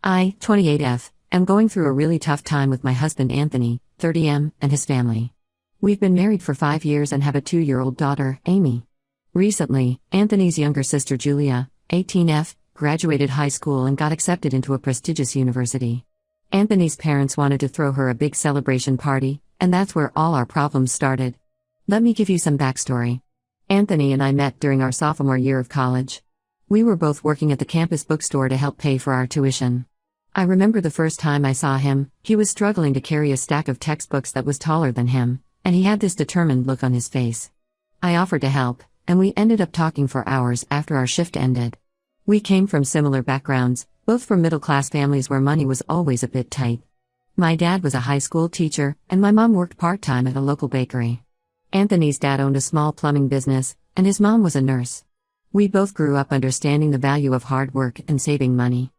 I, 28F, am going through a really tough time with my husband Anthony, 30M, and his family. We've been married for 5 years and have a 2-year-old daughter, Amy. Recently, Anthony's younger sister Julia, 18F, graduated high school and got accepted into a prestigious university. Anthony's parents wanted to throw her a big celebration party, and that's where all our problems started. Let me give you some backstory. Anthony and I met during our sophomore year of college. We were both working at the campus bookstore to help pay for our tuition. I remember the first time I saw him, he was struggling to carry a stack of textbooks that was taller than him, and he had this determined look on his face. I offered to help, and we ended up talking for hours after our shift ended. We came from similar backgrounds, both from middle-class families where money was always a bit tight. My dad was a high school teacher, and my mom worked part-time at a local bakery. Anthony's dad owned a small plumbing business, and his mom was a nurse. We both grew up understanding the value of hard work and saving money.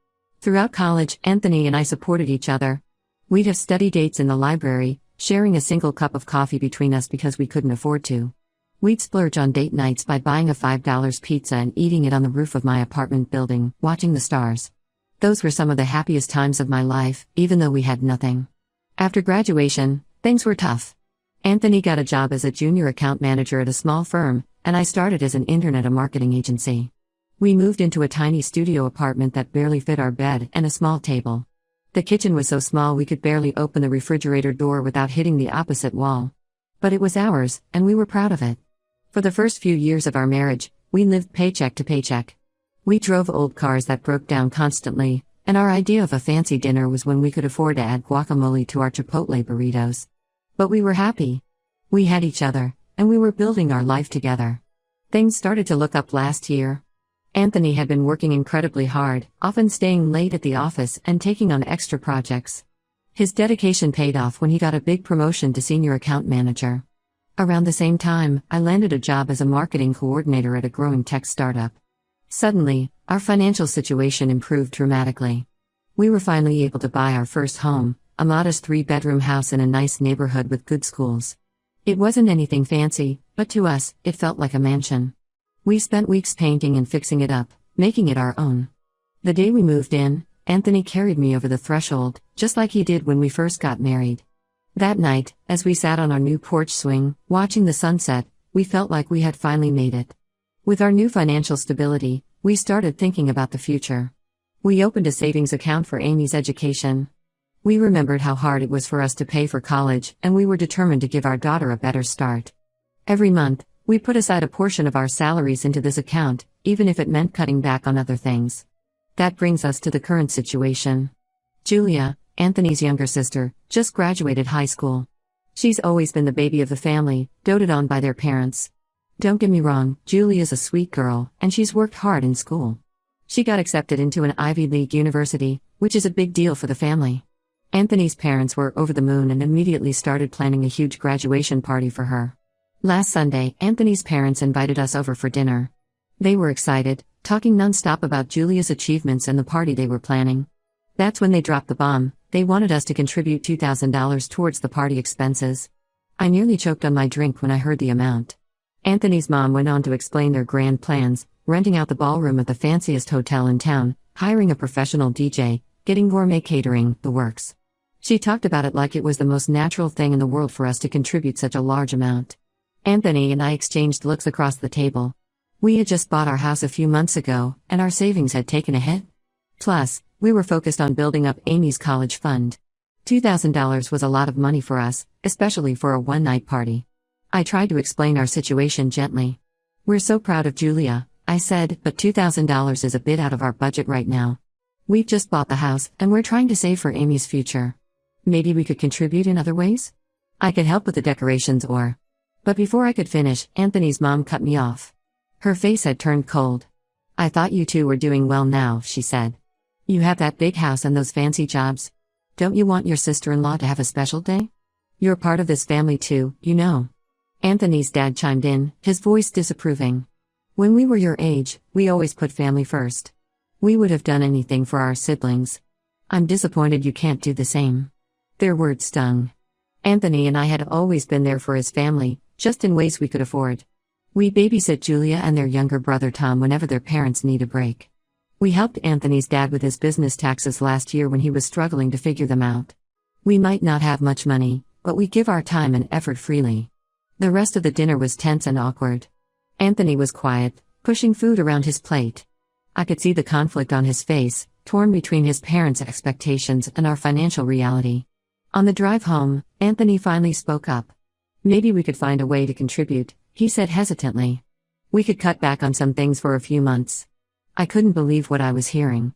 Throughout college, Anthony and I supported each other. We'd have study dates in the library, sharing a single cup of coffee between us because we couldn't afford to. We'd splurge on date nights by buying a $5 pizza and eating it on the roof of my apartment building, watching the stars. Those were some of the happiest times of my life, even though we had nothing. After graduation, things were tough. Anthony got a job as a junior account manager at a small firm, and I started as an intern at a marketing agency. We moved into a tiny studio apartment that barely fit our bed and a small table. The kitchen was so small we could barely open the refrigerator door without hitting the opposite wall. But it was ours, and we were proud of it. For the first few years of our marriage, we lived paycheck to paycheck. We drove old cars that broke down constantly, and our idea of a fancy dinner was when we could afford to add guacamole to our Chipotle burritos. But we were happy. We had each other, and we were building our life together. Things started to look up last year. Anthony had been working incredibly hard, often staying late at the office and taking on extra projects. His dedication paid off when he got a big promotion to senior account manager. Around the same time, I landed a job as a marketing coordinator at a growing tech startup. Suddenly, our financial situation improved dramatically. We were finally able to buy our first home, a modest 3-bedroom house in a nice neighborhood with good schools. It wasn't anything fancy, but to us, it felt like a mansion. We spent weeks painting and fixing it up, making it our own. The day we moved in, Anthony carried me over the threshold, just like he did when we first got married. That night, as we sat on our new porch swing, watching the sunset, we felt like we had finally made it. With our new financial stability, we started thinking about the future. We opened a savings account for Amy's education. We remembered how hard it was for us to pay for college, and we were determined to give our daughter a better start. Every month, we put aside a portion of our salaries into this account, even if it meant cutting back on other things. That brings us to the current situation. Julia, Anthony's younger sister, just graduated high school. She's always been the baby of the family, doted on by their parents. Don't get me wrong, Julia's a sweet girl, and she's worked hard in school. She got accepted into an Ivy League university, which is a big deal for the family. Anthony's parents were over the moon and immediately started planning a huge graduation party for her. Last Sunday, Anthony's parents invited us over for dinner. They were excited, talking nonstop about Julia's achievements and the party they were planning. That's when they dropped the bomb. They wanted us to contribute $2,000 towards the party expenses. I nearly choked on my drink when I heard the amount. Anthony's mom went on to explain their grand plans, renting out the ballroom at the fanciest hotel in town, hiring a professional DJ, getting gourmet catering, the works. She talked about it like it was the most natural thing in the world for us to contribute such a large amount. Anthony and I exchanged looks across the table. We had just bought our house a few months ago, and our savings had taken a hit. Plus, we were focused on building up Amy's college fund. $2,000 was a lot of money for us, especially for a one-night party. I tried to explain our situation gently. We're so proud of Julia, I said, but $2,000 is a bit out of our budget right now. We've just bought the house, and we're trying to save for Amy's future. Maybe we could contribute in other ways? I could help with the decorations or... But before I could finish, Anthony's mom cut me off. Her face had turned cold. I thought you two were doing well now, she said. You have that big house and those fancy jobs. Don't you want your sister-in-law to have a special day? You're part of this family too, you know. Anthony's dad chimed in, his voice disapproving. When we were your age, we always put family first. We would have done anything for our siblings. I'm disappointed you can't do the same. Their words stung. Anthony and I had always been there for his family, just in ways we could afford. We babysit Julia and their younger brother Tom whenever their parents need a break. We helped Anthony's dad with his business taxes last year when he was struggling to figure them out. We might not have much money, but we give our time and effort freely. The rest of the dinner was tense and awkward. Anthony was quiet, pushing food around his plate. I could see the conflict on his face, torn between his parents' expectations and our financial reality. On the drive home, Anthony finally spoke up. Maybe we could find a way to contribute, he said hesitantly. We could cut back on some things for a few months. I couldn't believe what I was hearing.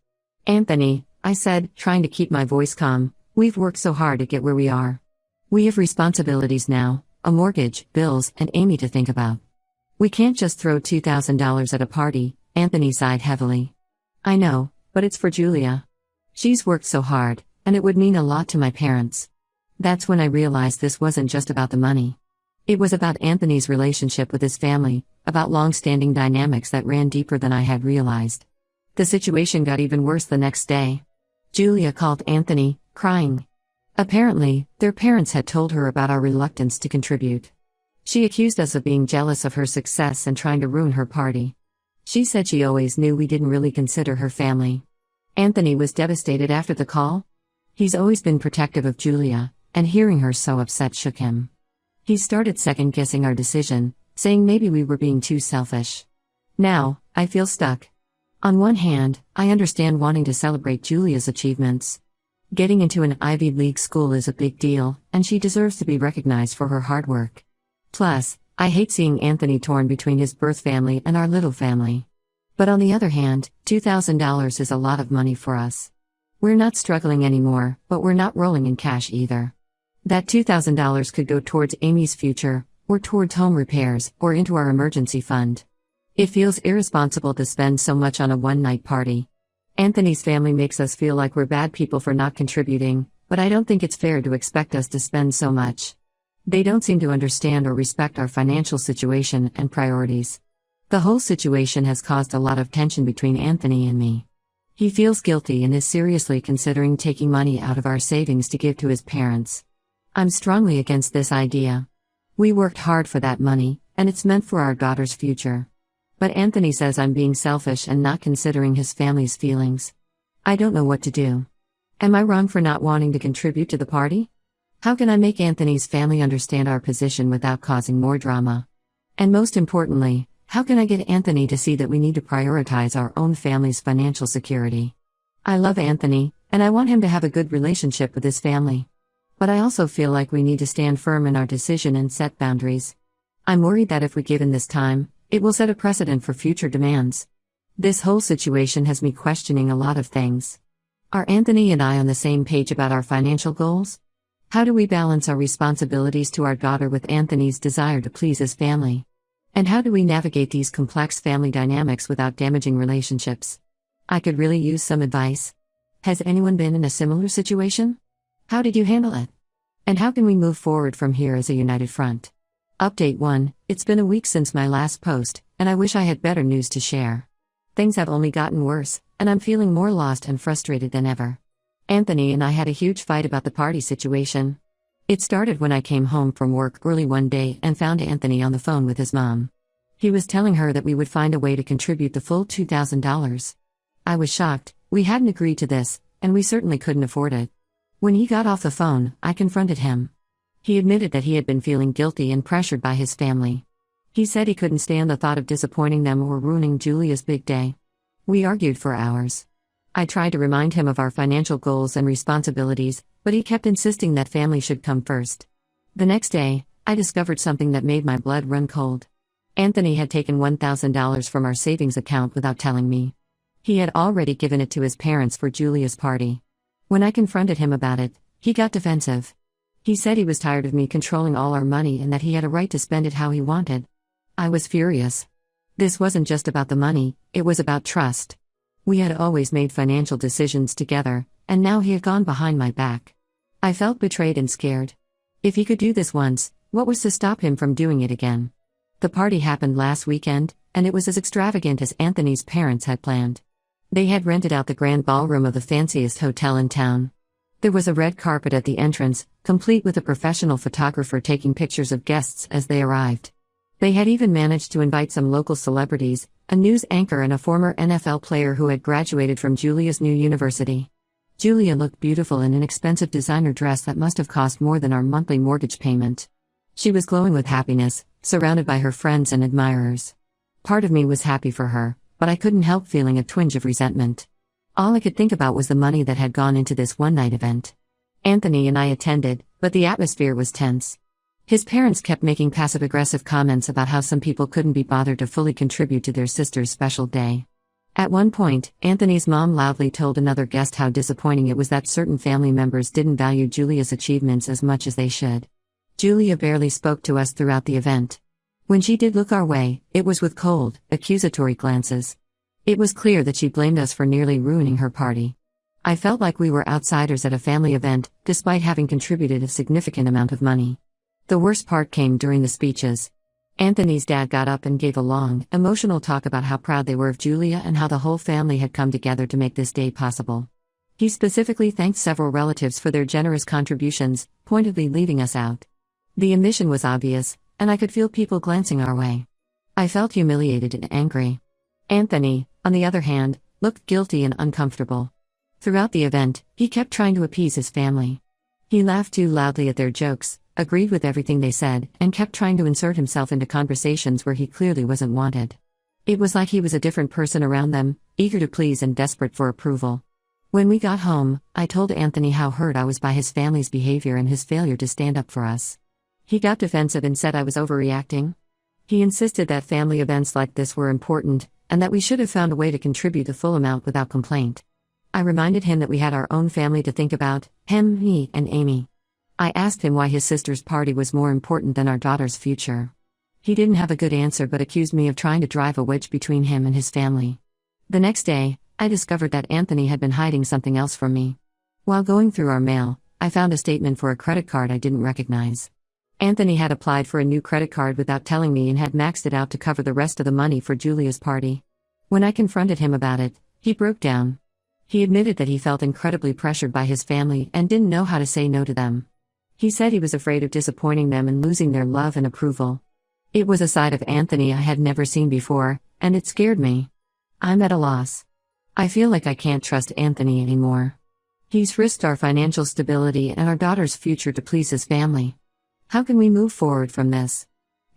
Anthony, I said, trying to keep my voice calm, we've worked so hard to get where we are. We have responsibilities now, a mortgage, bills, and Amy to think about. We can't just throw $2,000 at a party, Anthony sighed heavily. I know, but it's for Julia. She's worked so hard, and it would mean a lot to my parents. That's when I realized this wasn't just about the money. It was about Anthony's relationship with his family, about long-standing dynamics that ran deeper than I had realized. The situation got even worse the next day. Julia called Anthony, crying. Apparently, their parents had told her about our reluctance to contribute. She accused us of being jealous of her success and trying to ruin her party. She said she always knew we didn't really consider her family. Anthony was devastated after the call. He's always been protective of Julia, and hearing her so upset shook him. He started second-guessing our decision, saying maybe we were being too selfish. Now, I feel stuck. On one hand, I understand wanting to celebrate Julia's achievements. Getting into an Ivy League school is a big deal, and she deserves to be recognized for her hard work. Plus, I hate seeing Anthony torn between his birth family and our little family. But on the other hand, $2,000 is a lot of money for us. We're not struggling anymore, but we're not rolling in cash either. That $2,000 could go towards Amy's future, or towards home repairs, or into our emergency fund. It feels irresponsible to spend so much on a one-night party. Anthony's family makes us feel like we're bad people for not contributing, but I don't think it's fair to expect us to spend so much. They don't seem to understand or respect our financial situation and priorities. The whole situation has caused a lot of tension between Anthony and me. He feels guilty and is seriously considering taking money out of our savings to give to his parents. I'm strongly against this idea. We worked hard for that money, and it's meant for our daughter's future. But Anthony says I'm being selfish and not considering his family's feelings. I don't know what to do. Am I wrong for not wanting to contribute to the party? How can I make Anthony's family understand our position without causing more drama? And most importantly, how can I get Anthony to see that we need to prioritize our own family's financial security? I love Anthony, and I want him to have a good relationship with his family. But I also feel like we need to stand firm in our decision and set boundaries. I'm worried that if we give in this time, it will set a precedent for future demands. This whole situation has me questioning a lot of things. Are Anthony and I on the same page about our financial goals? How do we balance our responsibilities to our daughter with Anthony's desire to please his family? And how do we navigate these complex family dynamics without damaging relationships? I could really use some advice. Has anyone been in a similar situation? How did you handle it? And how can we move forward from here as a united front? Update 1, it's been a week since my last post, and I wish I had better news to share. Things have only gotten worse, and I'm feeling more lost and frustrated than ever. Anthony and I had a huge fight about the party situation. It started when I came home from work early one day and found Anthony on the phone with his mom. He was telling her that we would find a way to contribute the full $2,000. I was shocked. We hadn't agreed to this, and we certainly couldn't afford it. When he got off the phone, I confronted him. He admitted that he had been feeling guilty and pressured by his family. He said he couldn't stand the thought of disappointing them or ruining Julia's big day. We argued for hours. I tried to remind him of our financial goals and responsibilities, but he kept insisting that family should come first. The next day, I discovered something that made my blood run cold. Anthony had taken $1,000 from our savings account without telling me. He had already given it to his parents for Julia's party. When I confronted him about it, he got defensive. He said he was tired of me controlling all our money and that he had a right to spend it how he wanted. I was furious. This wasn't just about the money, it was about trust. We had always made financial decisions together, and now he had gone behind my back. I felt betrayed and scared. If he could do this once, what was to stop him from doing it again? The party happened last weekend, and it was as extravagant as Anthony's parents had planned. They had rented out the grand ballroom of the fanciest hotel in town. There was a red carpet at the entrance, complete with a professional photographer taking pictures of guests as they arrived. They had even managed to invite some local celebrities, a news anchor and a former NFL player who had graduated from Julia's new university. Julia looked beautiful in an expensive designer dress that must have cost more than our monthly mortgage payment. She was glowing with happiness, surrounded by her friends and admirers. Part of me was happy for her, but I couldn't help feeling a twinge of resentment. All I could think about was the money that had gone into this one-night event. Anthony and I attended, but the atmosphere was tense. His parents kept making passive-aggressive comments about how some people couldn't be bothered to fully contribute to their sister's special day. At one point, Anthony's mom loudly told another guest how disappointing it was that certain family members didn't value Julia's achievements as much as they should. Julia barely spoke to us throughout the event. When she did look our way, it was with cold, accusatory glances. It was clear that she blamed us for nearly ruining her party. I felt like we were outsiders at a family event, despite having contributed a significant amount of money. The worst part came during the speeches. Anthony's dad got up and gave a long, emotional talk about how proud they were of Julia and how the whole family had come together to make this day possible. He specifically thanked several relatives for their generous contributions, pointedly leaving us out. The omission was obvious, and I could feel people glancing our way. I felt humiliated and angry. Anthony, on the other hand, looked guilty and uncomfortable. Throughout the event, he kept trying to appease his family. He laughed too loudly at their jokes, agreed with everything they said, and kept trying to insert himself into conversations where he clearly wasn't wanted. It was like he was a different person around them, eager to please and desperate for approval. When we got home, I told Anthony how hurt I was by his family's behavior and his failure to stand up for us. He got defensive and said I was overreacting. He insisted that family events like this were important, and that we should have found a way to contribute the full amount without complaint. I reminded him that we had our own family to think about, him, me, and Amy. I asked him why his sister's party was more important than our daughter's future. He didn't have a good answer but accused me of trying to drive a wedge between him and his family. The next day, I discovered that Anthony had been hiding something else from me. While going through our mail, I found a statement for a credit card I didn't recognize. Anthony had applied for a new credit card without telling me and had maxed it out to cover the rest of the money for Julia's party. When I confronted him about it, he broke down. He admitted that he felt incredibly pressured by his family and didn't know how to say no to them. He said he was afraid of disappointing them and losing their love and approval. It was a side of Anthony I had never seen before, and it scared me. I'm at a loss. I feel like I can't trust Anthony anymore. He's risked our financial stability and our daughter's future to please his family. How can we move forward from this?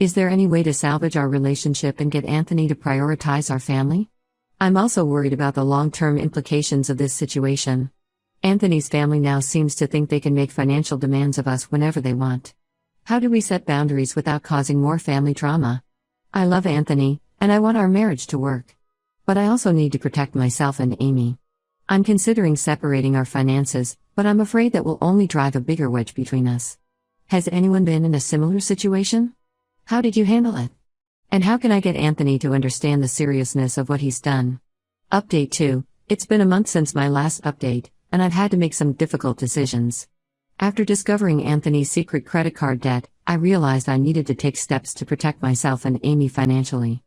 Is there any way to salvage our relationship and get Anthony to prioritize our family? I'm also worried about the long-term implications of this situation. Anthony's family now seems to think they can make financial demands of us whenever they want. How do we set boundaries without causing more family drama? I love Anthony, and I want our marriage to work. But I also need to protect myself and Amy. I'm considering separating our finances, but I'm afraid that will only drive a bigger wedge between us. Has anyone been in a similar situation? How did you handle it? And how can I get Anthony to understand the seriousness of what he's done? Update 2. It's been a month since my last update, and I've had to make some difficult decisions. After discovering Anthony's secret credit card debt, I realized I needed to take steps to protect myself and Amy financially.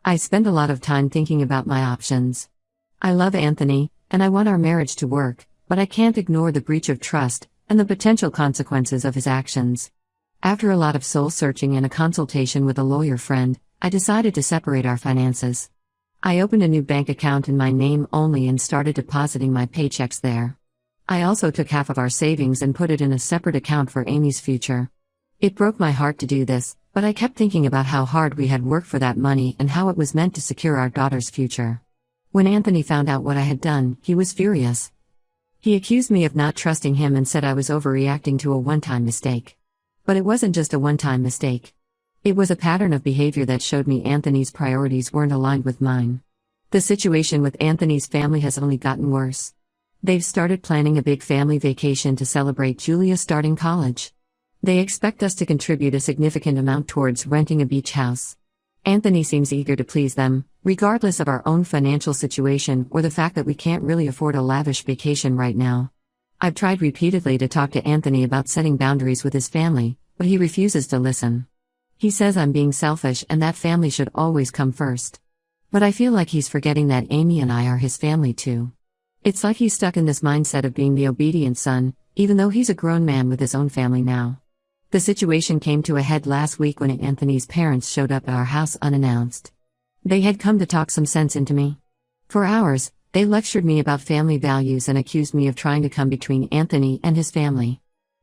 I spend a lot of time thinking about my options. I love Anthony, and I want our marriage to work, but I can't ignore the breach of trust and the potential consequences of his actions. After a lot of soul-searching and a consultation with a lawyer friend, I decided to separate our finances. I opened a new bank account in my name only and started depositing my paychecks there. I also took half of our savings and put it in a separate account for Amy's future. It broke my heart to do this, but I kept thinking about how hard we had worked for that money and how it was meant to secure our daughter's future. When Anthony found out what I had done, he was furious. He accused me of not trusting him and said I was overreacting to a one-time mistake. But it wasn't just a one-time mistake. It was a pattern of behavior that showed me Anthony's priorities weren't aligned with mine. The situation with Anthony's family has only gotten worse. They've started planning a big family vacation to celebrate Julia starting college. They expect us to contribute a significant amount towards renting a beach house. Anthony seems eager to please them, regardless of our own financial situation or the fact that we can't really afford a lavish vacation right now. I've tried repeatedly to talk to Anthony about setting boundaries with his family, but he refuses to listen. He says I'm being selfish and that family should always come first. But I feel like he's forgetting that Amy and I are his family too. It's like he's stuck in this mindset of being the obedient son, even though he's a grown man with his own family now. The situation came to a head last week when Anthony's parents showed up at our house unannounced. They had come to talk some sense into me. For hours, they lectured me about family values and accused me of trying to come between Anthony and his family.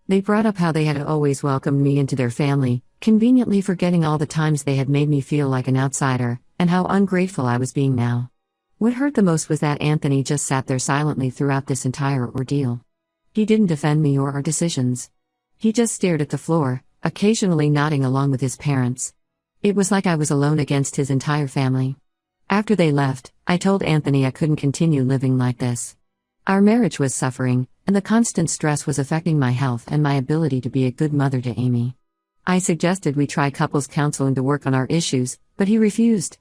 They brought up how they had always welcomed me into their family, conveniently forgetting all the times they had made me feel like an outsider, and how ungrateful I was being now. What hurt the most was that Anthony just sat there silently throughout this entire ordeal. He didn't defend me or our decisions. He just stared at the floor, occasionally nodding along with his parents. It was like I was alone against his entire family. After they left, I told Anthony I couldn't continue living like this. Our marriage was suffering, and the constant stress was affecting my health and my ability to be a good mother to Amy. I suggested we try couples counseling to work on our issues, but he refused.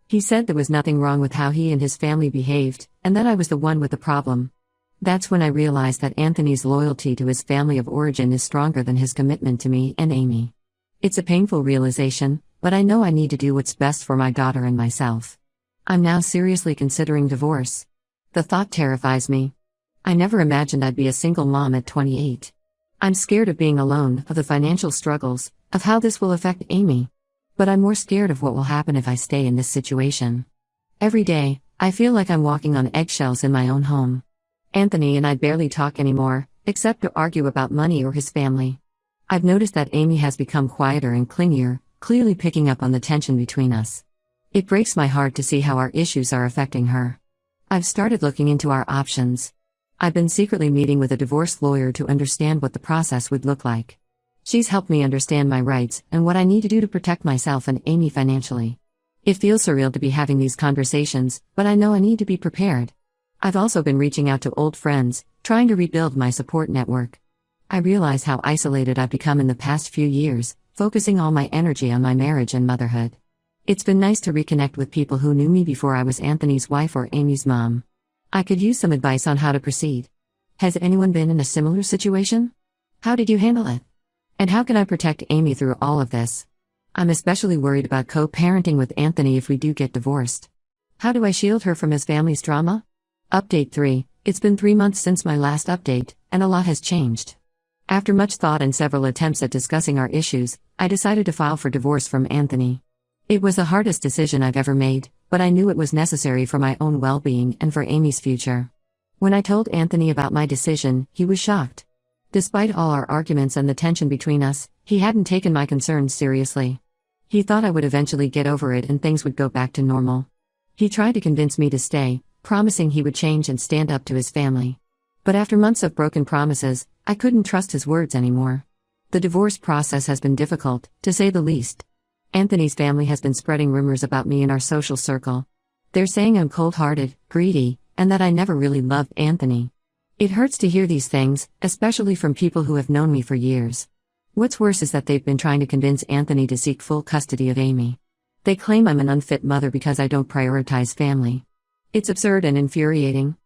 He said there was nothing wrong with how he and his family behaved, and that I was the one with the problem. That's when I realized that Anthony's loyalty to his family of origin is stronger than his commitment to me and Amy. It's a painful realization, but I know I need to do what's best for my daughter and myself. I'm now seriously considering divorce. The thought terrifies me. I never imagined I'd be a single mom at 28. I'm scared of being alone, of the financial struggles, of how this will affect Amy. But I'm more scared of what will happen if I stay in this situation. Every day, I feel like I'm walking on eggshells in my own home. Anthony and I barely talk anymore, except to argue about money or his family. I've noticed that Amy has become quieter and clingier, clearly picking up on the tension between us. It breaks my heart to see how our issues are affecting her. I've started looking into our options. I've been secretly meeting with a divorce lawyer to understand what the process would look like. She's helped me understand my rights and what I need to do to protect myself and Amy financially. It feels surreal to be having these conversations, but I know I need to be prepared. I've also been reaching out to old friends, trying to rebuild my support network. I realize how isolated I've become in the past few years, focusing all my energy on my marriage and motherhood. It's been nice to reconnect with people who knew me before I was Anthony's wife or Amy's mom. I could use some advice on how to proceed. Has anyone been in a similar situation? How did you handle it? And how can I protect Amy through all of this? I'm especially worried about co-parenting with Anthony if we do get divorced. How do I shield her from his family's drama? Update 3. It's been 3 months since my last update, and a lot has changed. After much thought and several attempts at discussing our issues, I decided to file for divorce from Anthony. It was the hardest decision I've ever made, but I knew it was necessary for my own well-being and for Amy's future. When I told Anthony about my decision, he was shocked. Despite all our arguments and the tension between us, he hadn't taken my concerns seriously. He thought I would eventually get over it and things would go back to normal. He tried to convince me to stay, promising he would change and stand up to his family. But after months of broken promises, I couldn't trust his words anymore. The divorce process has been difficult, to say the least. Anthony's family has been spreading rumors about me in our social circle. They're saying I'm cold-hearted, greedy, and that I never really loved Anthony. It hurts to hear these things, especially from people who have known me for years. What's worse is that they've been trying to convince Anthony to seek full custody of Amy. They claim I'm an unfit mother because I don't prioritize family. It's absurd and infuriating.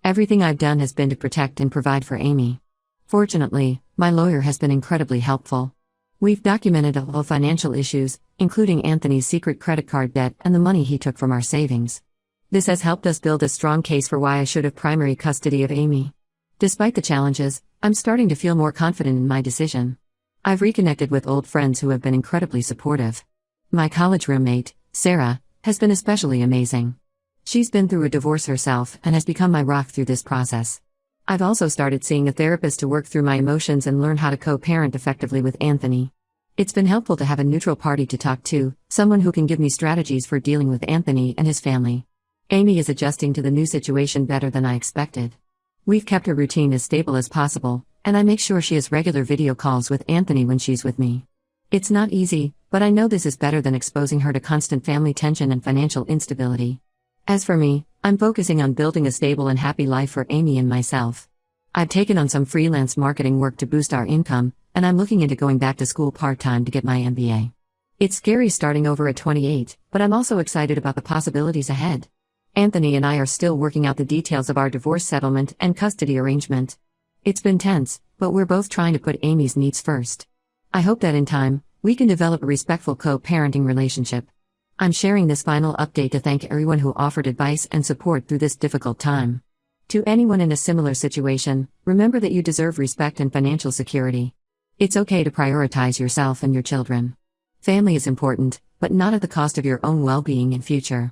Everything I've done has been to protect and provide for Amy. Fortunately, my lawyer has been incredibly helpful. We've documented all financial issues, including Anthony's secret credit card debt and the money he took from our savings. This has helped us build a strong case for why I should have primary custody of Amy. Despite the challenges, I'm starting to feel more confident in my decision. I've reconnected with old friends who have been incredibly supportive. My college roommate, Sarah, has been especially amazing. She's been through a divorce herself and has become my rock through this process. I've also started seeing a therapist to work through my emotions and learn how to co-parent effectively with Anthony. It's been helpful to have a neutral party to talk to, someone who can give me strategies for dealing with Anthony and his family. Amy is adjusting to the new situation better than I expected. We've kept her routine as stable as possible, and I make sure she has regular video calls with Anthony when she's with me. It's not easy, but I know this is better than exposing her to constant family tension and financial instability. As for me, I'm focusing on building a stable and happy life for Amy and myself. I've taken on some freelance marketing work to boost our income, and I'm looking into going back to school part-time to get my MBA. It's scary starting over at 28, but I'm also excited about the possibilities ahead. Anthony and I are still working out the details of our divorce settlement and custody arrangement. It's been tense, but we're both trying to put Amy's needs first. I hope that in time, we can develop a respectful co-parenting relationship. I'm sharing this final update to thank everyone who offered advice and support through this difficult time. To anyone in a similar situation, remember that you deserve respect and financial security. It's okay to prioritize yourself and your children. Family is important, but not at the cost of your own well being and future.